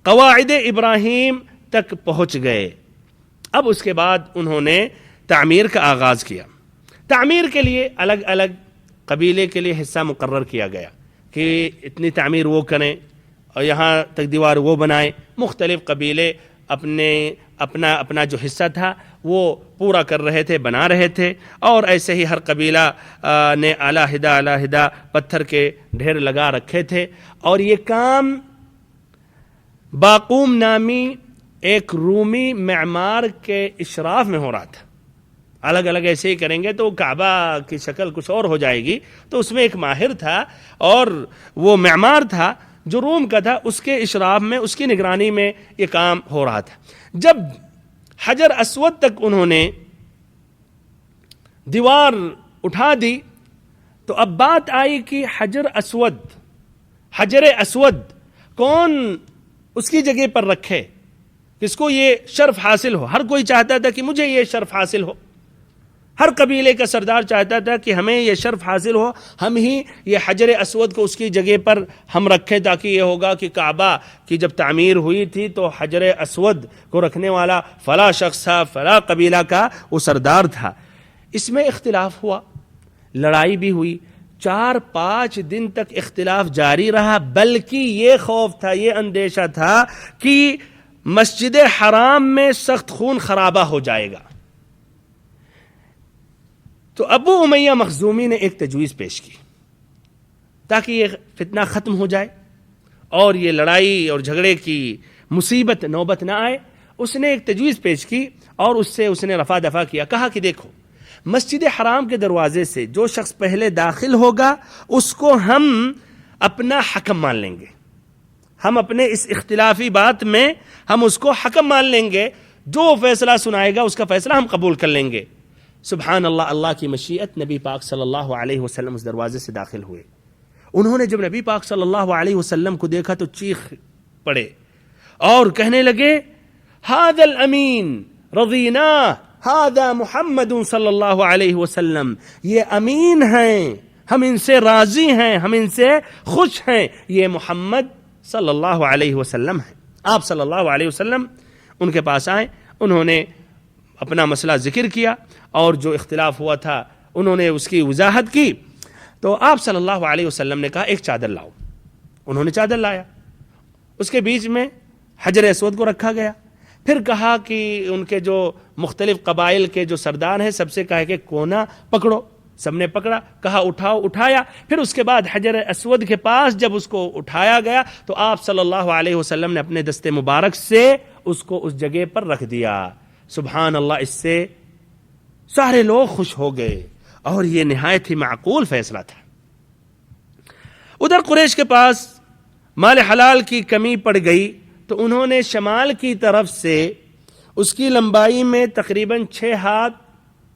قواعد ابراہیم تک پہنچ گئے۔ اب اس کے بعد انہوں نے تعمیر کا آغاز کیا۔ تعمیر کے لیے الگ الگ قبیلے کے لیے حصہ مقرر کیا گیا کہ اتنی تعمیر وہ کریں اور یہاں تک دیوار وہ بنائیں۔ مختلف قبیلے اپنا جو حصہ تھا وہ پورا کر رہے تھے، بنا رہے تھے، اور ایسے ہی ہر قبیلہ نے علیحدہ پتھر کے ڈھیر لگا رکھے تھے، اور یہ کام باقوم نامی ایک رومی معمار کے اشراف میں ہو رہا تھا۔ الگ الگ ایسے ہی کریں گے تو کعبہ کی شکل کچھ اور ہو جائے گی، تو اس میں ایک ماہر تھا اور وہ معمار تھا جو روم کا تھا، اس کے اشراف میں، اس کی نگرانی میں یہ کام ہو رہا تھا۔ جب حجر اسود تک انہوں نے دیوار اٹھا دی تو اب بات آئی کہ حجر اسود کون اس کی جگہ پر رکھے، کس کو یہ شرف حاصل ہو۔ ہر کوئی چاہتا تھا کہ مجھے یہ شرف حاصل ہو، ہر قبیلے کا سردار چاہتا تھا کہ ہمیں یہ شرف حاصل ہو، ہم ہی یہ حجر اسود کو اس کی جگہ پر ہم رکھیں، تاکہ یہ ہوگا کہ کعبہ کی جب تعمیر ہوئی تھی تو حجر اسود کو رکھنے والا فلاں شخص تھا، فلاں قبیلہ کا وہ سردار تھا۔ اس میں اختلاف ہوا، لڑائی بھی ہوئی، 4-5 دن تک اختلاف جاری رہا، بلکہ یہ خوف تھا، یہ اندیشہ تھا کہ مسجد حرام میں سخت خون خرابہ ہو جائے گا. تو ابو امیہ مخزومی نے ایک تجویز پیش کی تاکہ یہ فتنہ ختم ہو جائے اور یہ لڑائی اور جھگڑے کی مصیبت نوبت نہ آئے. اس نے ایک تجویز پیش کی اور اس نے رفع دفع کیا. کہا کہ دیکھو، مسجد حرام کے دروازے سے جو شخص پہلے داخل ہوگا اس کو ہم اپنا حکم مان لیں گے. ہم اپنے اس اختلافی بات میں ہم اس کو حکم مان لیں گے. جو فیصلہ سنائے گا اس کا فیصلہ ہم قبول کر لیں گے. سبحان اللہ، اللہ کی مشیت. نبی پاک صلی اللہ علیہ وسلم اس دروازے سے داخل ہوئے. انہوں نے جب نبی پاک صلی اللہ علیہ وسلم کو دیکھا تو چیخ پڑے اور کہنے لگے، ھذا الامین رضینا، ھذا محمد صلی اللہ علیہ وسلم، یہ امین ہیں، ہم ان سے راضی ہیں، ہم ان سے خوش ہیں، یہ محمد صلی اللہ علیہ وسلم ہیں. آپ صلی اللہ علیہ وسلم ان کے پاس آئے. انہوں نے اپنا مسئلہ ذکر کیا اور جو اختلاف ہوا تھا انہوں نے اس کی وضاحت کی. تو آپ صلی اللہ علیہ وسلم نے کہا ایک چادر لاؤ. انہوں نے چادر لایا. اس کے بیچ میں حجر اسود کو رکھا گیا. پھر کہا کہ ان کے جو مختلف قبائل کے جو سردار ہیں سب سے کہا کہ کونا پکڑو. سب نے پکڑا. کہا اٹھاؤ. اٹھایا. پھر اس کے بعد حجر اسود کے پاس جب اس کو اٹھایا گیا تو آپ صلی اللہ علیہ وسلم نے اپنے دست مبارک سے اس کو اس جگہ پر رکھ دیا. سبحان اللہ، اس سے سارے لوگ خوش ہو گئے اور یہ نہایت ہی معقول فیصلہ تھا. ادھر قریش کے پاس مال حلال کی کمی پڑ گئی تو انہوں نے شمال کی طرف سے اس کی لمبائی میں تقریباً 6 ہاتھ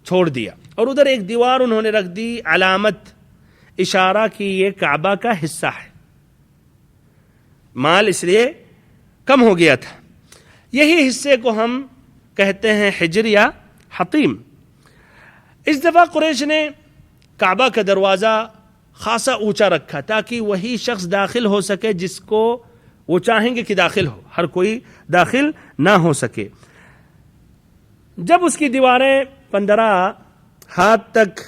چھوڑ دیا اور ادھر ایک دیوار انہوں نے رکھ دی، علامت اشارہ کی یہ کعبہ کا حصہ ہے. مال اس لیے کم ہو گیا تھا. یہی حصے کو ہم کہتے ہیں حجر یا حطیم. اس دفعہ قریش نے کعبہ کا دروازہ خاصا اونچا رکھا تاکہ وہی شخص داخل ہو سکے جس کو وہ چاہیں گے کہ داخل ہو، ہر کوئی داخل نہ ہو سکے. جب اس کی دیواریں 15 ہاتھ تک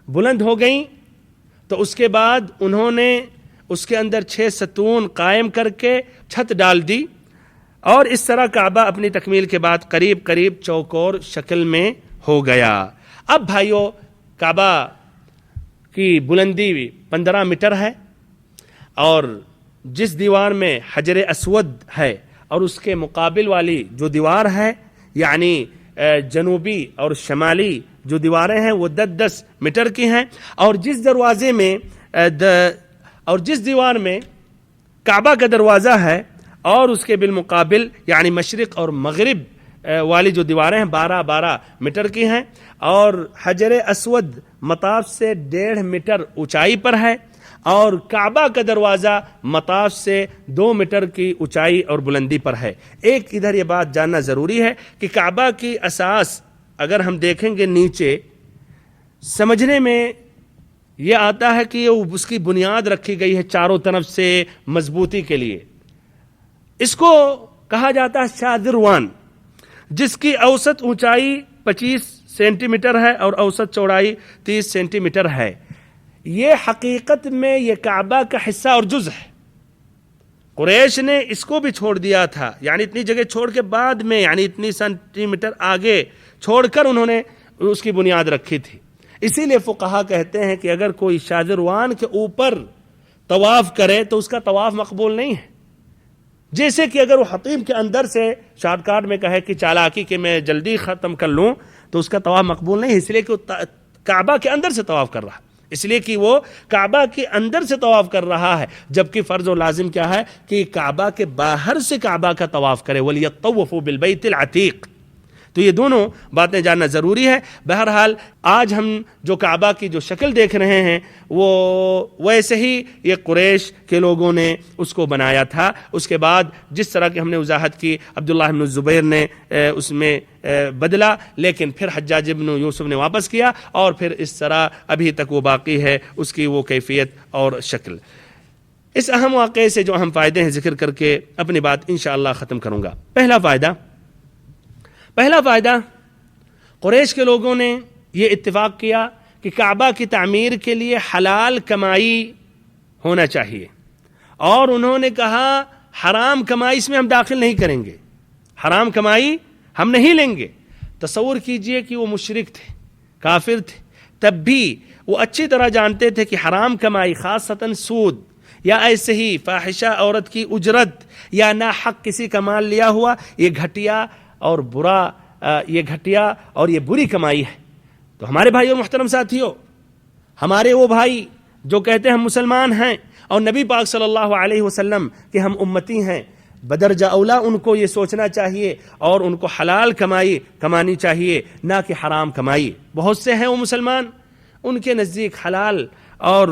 بلند ہو گئیں تو اس کے بعد انہوں نے اس کے اندر 6 ستون قائم کر کے چھت ڈال دی اور اس طرح کعبہ اپنی تکمیل کے بعد قریب قریب چوکور شکل میں ہو گیا. اب بھائیو، کعبہ کی بلندی 15 میٹر ہے اور جس دیوار میں حجر اسود ہے اور اس کے مقابل والی جو دیوار ہے یعنی جنوبی اور شمالی جو دیواریں ہیں وہ 10 میٹر کی ہیں. اور جس دیوار میں کعبہ کا دروازہ ہے اور اس کے بالمقابل یعنی مشرق اور مغرب والی جو دیواریں ہیں 12 میٹر کی ہیں اور حجر اسود مطاف سے 1.5 میٹر اونچائی پر ہے اور کعبہ کا دروازہ مطاف سے 2 میٹر کی اونچائی اور بلندی پر ہے. ایک ادھر یہ بات جاننا ضروری ہے کہ کعبہ کی اساس اگر ہم دیکھیں گے نیچے سمجھنے میں یہ آتا ہے کہ اس کی بنیاد رکھی گئی ہے چاروں طرف سے مضبوطی کے لیے. اس کو کہا جاتا ہے شادروان، جس کی اوسط اونچائی 25 سینٹی میٹر ہے اور اوسط چوڑائی 30 سینٹی میٹر ہے. یہ حقیقت میں یہ کعبہ کا حصہ اور جز ہے. قریش نے اس کو بھی چھوڑ دیا تھا، یعنی اتنی جگہ چھوڑ کے بعد میں یعنی اتنی سینٹی میٹر آگے چھوڑ کر انہوں نے اس کی بنیاد رکھی تھی. اسی لیے فقہا کہتے ہیں کہ اگر کوئی شادروان کے اوپر طواف کرے تو اس کا طواف مقبول نہیں ہے. جیسے کہ اگر وہ حطیم کے اندر سے شارٹ کٹ میں کہے کہ چالاکی کہ میں جلدی ختم کر لوں تو اس کا طواف مقبول نہیں ہے، اس لیے کہ وہ کعبہ کے اندر سے طواف کر رہا ہے، اس لیے کہ وہ کعبہ کے اندر سے طواف کر رہا ہے. جبکہ فرض و لازم کیا ہے کہ کعبہ کے باہر سے کعبہ کا طواف کرے. وَلْيَطَّوَّفُوا بِالْبَيْتِ الْعَتِيقِ. تو یہ دونوں باتیں جاننا ضروری ہے. بہرحال آج ہم جو کعبہ کی جو شکل دیکھ رہے ہیں وہ ویسے ہی یہ قریش کے لوگوں نے اس کو بنایا تھا. اس کے بعد جس طرح کی ہم نے وضاحت کی عبداللہ بن الزبیر نے اس میں بدلا، لیکن پھر حجاج بن یوسف نے واپس کیا اور پھر اس طرح ابھی تک وہ باقی ہے اس کی وہ کیفیت اور شکل. اس اہم واقعے سے جو اہم فائدے ہیں ذکر کر کے اپنی بات انشاءاللہ ختم کروں گا. پہلا فائدہ قریش کے لوگوں نے یہ اتفاق کیا کہ کعبہ کی تعمیر کے لیے حلال کمائی ہونا چاہیے اور انہوں نے کہا حرام کمائی اس میں ہم داخل نہیں کریں گے. حرام کمائی ہم نہیں لیں گے۔ تصور کیجئے کہ وہ مشرک تھے، کافر تھے، تب بھی وہ اچھی طرح جانتے تھے کہ حرام کمائی، خاصتاً سود یا ایسے ہی فاحشہ عورت کی اجرت یا ناحق کسی کا مال لیا ہوا، یہ گھٹیا اور یہ بری کمائی ہے۔ تو ہمارے بھائی اور محترم ساتھیوں، ہمارے وہ بھائی جو کہتے ہیں ہم مسلمان ہیں اور نبی پاک صلی اللہ علیہ وسلم کہ ہم امتی ہیں، بدرجہ اولا ان کو یہ سوچنا چاہیے اور ان کو حلال کمائی کمانی چاہیے، نہ کہ حرام کمائی۔ بہت سے ہیں وہ مسلمان، ان کے نزدیک حلال اور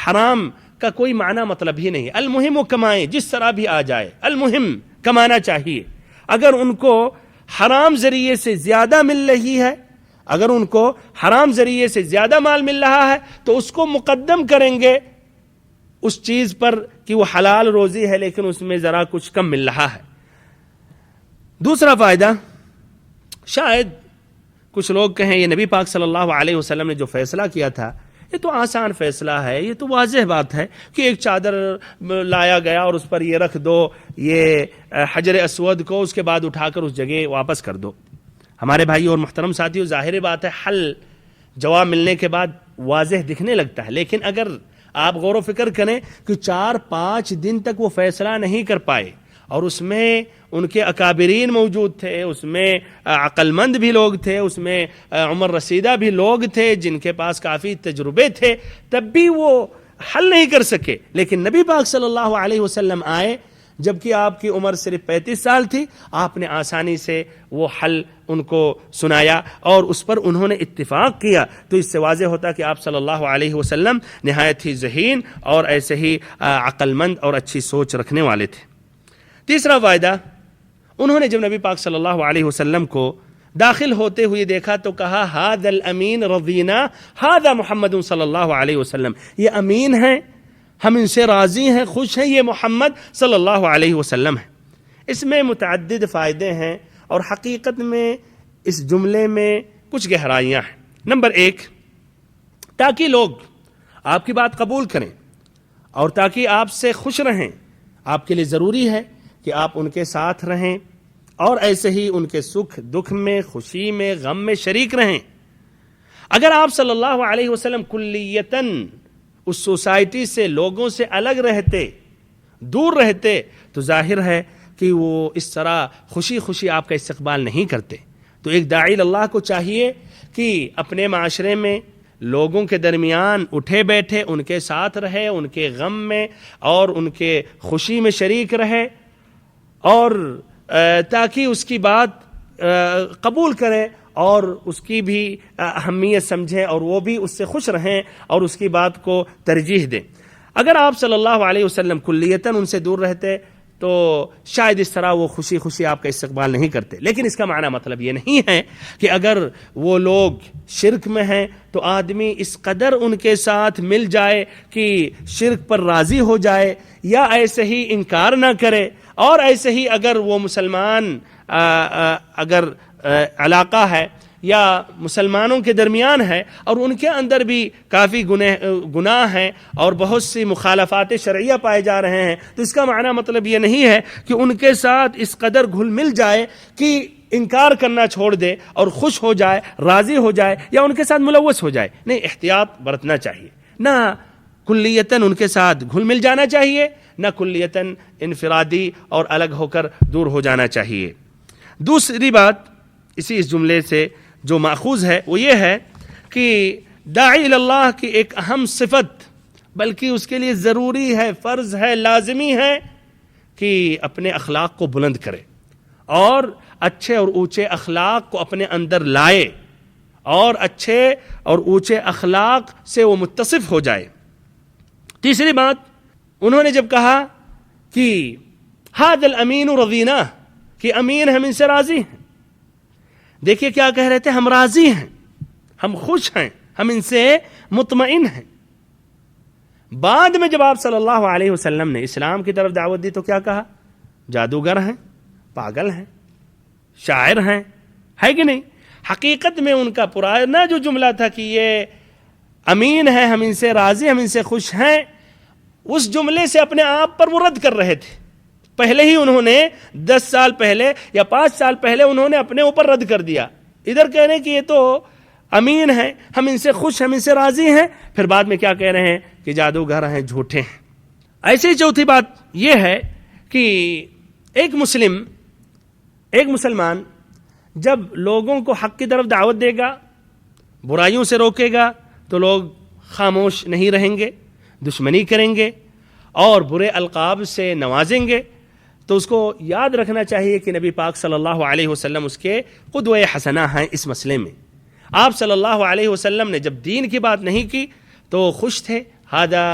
حرام کا کوئی معنی مطلب ہی نہیں، المہم وہ کمائیں، جس طرح بھی آ جائے، المہم کمانا چاہیے۔ اگر ان کو حرام ذریعے سے زیادہ مل رہی ہے، اگر ان کو حرام ذریعے سے زیادہ مال مل رہا ہے تو اس کو مقدم کریں گے اس چیز پر کہ وہ حلال روزی ہے لیکن اس میں ذرا کچھ کم مل رہا ہے۔ دوسرا فائدہ، شاید کچھ لوگ کہیں یہ نبی پاک صلی اللہ علیہ وسلم نے جو فیصلہ کیا تھا یہ تو آسان فیصلہ ہے، یہ تو واضح بات ہے کہ ایک چادر لایا گیا اور اس پر یہ رکھ دو، یہ حجر اسود کو، اس کے بعد اٹھا کر اس جگہ واپس کر دو۔ ہمارے بھائی اور محترم ساتھیوں، ظاہر بات ہے حل جواب ملنے کے بعد واضح دکھنے لگتا ہے، لیکن اگر آپ غور و فکر کریں کہ 4-5 دن تک وہ فیصلہ نہیں کر پائے اور اس میں ان کے اکابرین موجود تھے، اس میں عقل مند بھی لوگ تھے، اس میں عمر رسیدہ بھی لوگ تھے جن کے پاس کافی تجربے تھے، تب بھی وہ حل نہیں کر سکے۔ لیکن نبی پاک صلی اللہ علیہ وسلم آئے جبکہ آپ کی عمر صرف 35 سال تھی، آپ نے آسانی سے وہ حل ان کو سنایا اور اس پر انہوں نے اتفاق کیا۔ تو اس سے واضح ہوتا کہ آپ صلی اللہ علیہ وسلم نہایت ہی ذہین اور ایسے ہی عقل مند اور اچھی سوچ رکھنے والے تھے۔ تیسرا فائدہ، انہوں نے جب نبی پاک صلی اللہ علیہ وسلم کو داخل ہوتے ہوئے دیکھا تو کہا ھذا الامین رضینا ھذا محمد صلی اللہ علیہ وسلم، یہ امین ہیں، ہم ان سے راضی ہیں، خوش ہیں، یہ محمد صلی اللہ علیہ وسلم ہے۔ اس میں متعدد فائدے ہیں اور حقیقت میں اس جملے میں کچھ گہرائیاں ہیں۔ نمبر 1، تاکہ لوگ آپ کی بات قبول کریں اور تاکہ آپ سے خوش رہیں، آپ کے لیے ضروری ہے کہ آپ ان کے ساتھ رہیں اور ایسے ہی ان کے سکھ دکھ میں، خوشی میں، غم میں شریک رہیں۔ اگر آپ صلی اللہ علیہ وسلم کلیتاً اس سوسائٹی سے، لوگوں سے الگ رہتے، دور رہتے، تو ظاہر ہے کہ وہ اس طرح خوشی خوشی آپ کا استقبال نہیں کرتے۔ تو ایک داعی اللہ کو چاہیے کہ اپنے معاشرے میں لوگوں کے درمیان اٹھے بیٹھے، ان کے ساتھ رہے، ان کے غم میں اور ان کے خوشی میں شریک رہے، اور تاکہ اس کی بات قبول کریں اور اس کی بھی اہمیت سمجھیں اور وہ بھی اس سے خوش رہیں اور اس کی بات کو ترجیح دیں۔ اگر آپ صلی اللہ علیہ وسلم کلیتاً ان سے دور رہتے تو شاید اس طرح وہ خوشی خوشی آپ کا استقبال نہیں کرتے۔ لیکن اس کا معنی مطلب یہ نہیں ہے کہ اگر وہ لوگ شرک میں ہیں تو آدمی اس قدر ان کے ساتھ مل جائے کہ شرک پر راضی ہو جائے یا ایسے ہی انکار نہ کرے، اور ایسے ہی اگر وہ مسلمان اگر علاقہ ہے یا مسلمانوں کے درمیان ہے اور ان کے اندر بھی کافی گناہ ہیں اور بہت سی مخالفات شرعیہ پائے جا رہے ہیں، تو اس کا معنی مطلب یہ نہیں ہے کہ ان کے ساتھ اس قدر گھل مل جائے کہ انکار کرنا چھوڑ دے اور خوش ہو جائے، راضی ہو جائے یا ان کے ساتھ ملوث ہو جائے۔ نہیں، احتیاط برتنا چاہیے، نہ کلیتاً ان کے ساتھ گھل مل جانا چاہیے، نہ کلیتاً انفرادی اور الگ ہو کر دور ہو جانا چاہیے۔ دوسری بات اسی اس جملے سے جو ماخوذ ہے وہ یہ ہے کہ داعی اللہ کی ایک اہم صفت، بلکہ اس کے لیے ضروری ہے، فرض ہے، لازمی ہے کہ اپنے اخلاق کو بلند کرے اور اچھے اور اونچے اخلاق کو اپنے اندر لائے اور اچھے اور اونچے اخلاق سے وہ متصف ہو جائے۔ تیسری بات، انہوں نے جب کہا کہ ھذا الامین رضینا، کہ امین ہم ان سے راضی ہیں، دیکھیے کیا کہہ رہے تھے، ہم راضی ہیں، ہم خوش ہیں، ہم ان سے مطمئن ہیں۔ بعد میں جب آپ صلی اللہ علیہ وسلم نے اسلام کی طرف دعوت دی تو کیا کہا؟ جادوگر ہیں، پاگل ہیں، شاعر ہیں، ہے کہ نہیں؟ حقیقت میں ان کا پرانا جو جملہ تھا کہ یہ امین ہے، ہم ان سے راضی، ہم ان سے خوش ہیں، اس جملے سے اپنے آپ پر وہ رد کر رہے تھے پہلے ہی انہوں نے 10 سال پہلے یا 5 سال پہلے انہوں نے اپنے اوپر رد کر دیا. ادھر کہہ رہے ہیں کہ یہ تو امین ہیں، ہم ان سے خوش، ہم ان سے راضی ہیں، پھر بعد میں کیا کہہ رہے ہیں کہ جادوگر ہیں، جھوٹے ہیں. ایسے ہی چوتھی بات یہ ہے کہ ایک مسلمان جب لوگوں کو حق کی طرف دعوت دے گا، برائیوں سے روکے گا، تو لوگ خاموش نہیں رہیں گے، دشمنی کریں گے اور برے القاب سے نوازیں گے. تو اس کو یاد رکھنا چاہیے کہ نبی پاک صلی اللہ علیہ وسلم اس کے قدوہ حسنہ ہیں اس مسئلے میں. آپ صلی اللہ علیہ وسلم نے جب دین کی بات نہیں کی تو خوش تھے، ھذا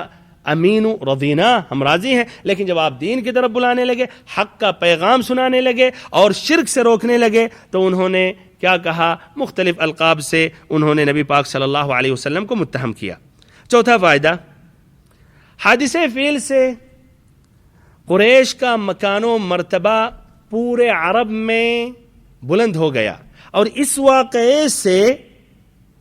امین رضینا، ہم راضی ہیں. لیکن جب آپ دین کی طرف بلانے لگے، حق کا پیغام سنانے لگے اور شرک سے روکنے لگے تو انہوں نے کیا کہا؟ مختلف القاب سے انہوں نے نبی پاک صلی اللہ علیہ وسلم کو متہم کیا. چوتھا فائدہ، حادثہ فیل سے قریش کا مکان و مرتبہ پورے عرب میں بلند ہو گیا، اور اس واقعے سے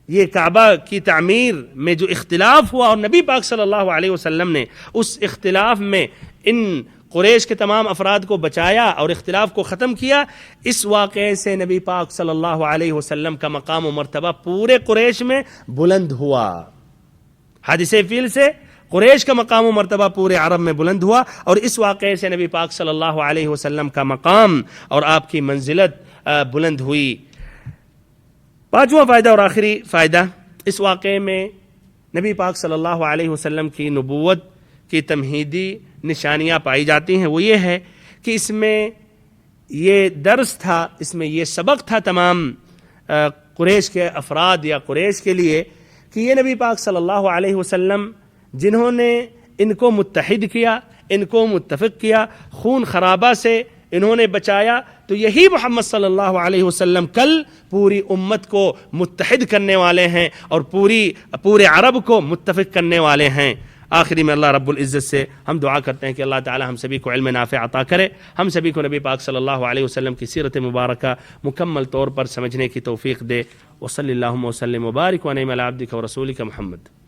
یہ کعبہ کی تعمیر میں جو اختلاف ہوا اور نبی پاک صلی اللہ علیہ وسلم نے اس اختلاف میں ان قریش کے تمام افراد کو بچایا اور اختلاف کو ختم کیا، اس واقعے سے نبی پاک صلی اللہ علیہ وسلم کا مقام و مرتبہ پورے قریش میں بلند ہوا. حادثہ فیل سے قریش کا مقام و مرتبہ پورے عرب میں بلند ہوا، اور اس واقعے سے نبی پاک صلی اللہ علیہ وسلم کا مقام اور آپ کی منزلت بلند ہوئی. پانچواں فائدہ اور آخری فائدہ، اس واقعے میں نبی پاک صلی اللہ علیہ وسلم کی نبوت کی تمہیدی نشانیاں پائی جاتی ہیں. وہ یہ ہے کہ اس میں یہ درس تھا، اس میں یہ سبق تھا تمام قریش کے افراد یا قریش کے لیے کہ یہ نبی پاک صلی اللہ علیہ وسلم جنہوں نے ان کو متحد کیا، ان کو متفق کیا، خون خرابہ سے انہوں نے بچایا، تو یہی محمد صلی اللہ علیہ وسلم کل پوری امت کو متحد کرنے والے ہیں اور پورے عرب کو متفق کرنے والے ہیں. آخری میں اللہ رب العزت سے ہم دعا کرتے ہیں کہ اللہ تعالی ہم سبھی کو علم نافع عطا کرے، ہم سبھی کو نبی پاک صلی اللہ علیہ وسلم کی سیرت مبارکہ مکمل طور پر سمجھنے کی توفیق دے. وصلی اللہم وسلم وبارک ونعم علی عبدک ورسولک محمد.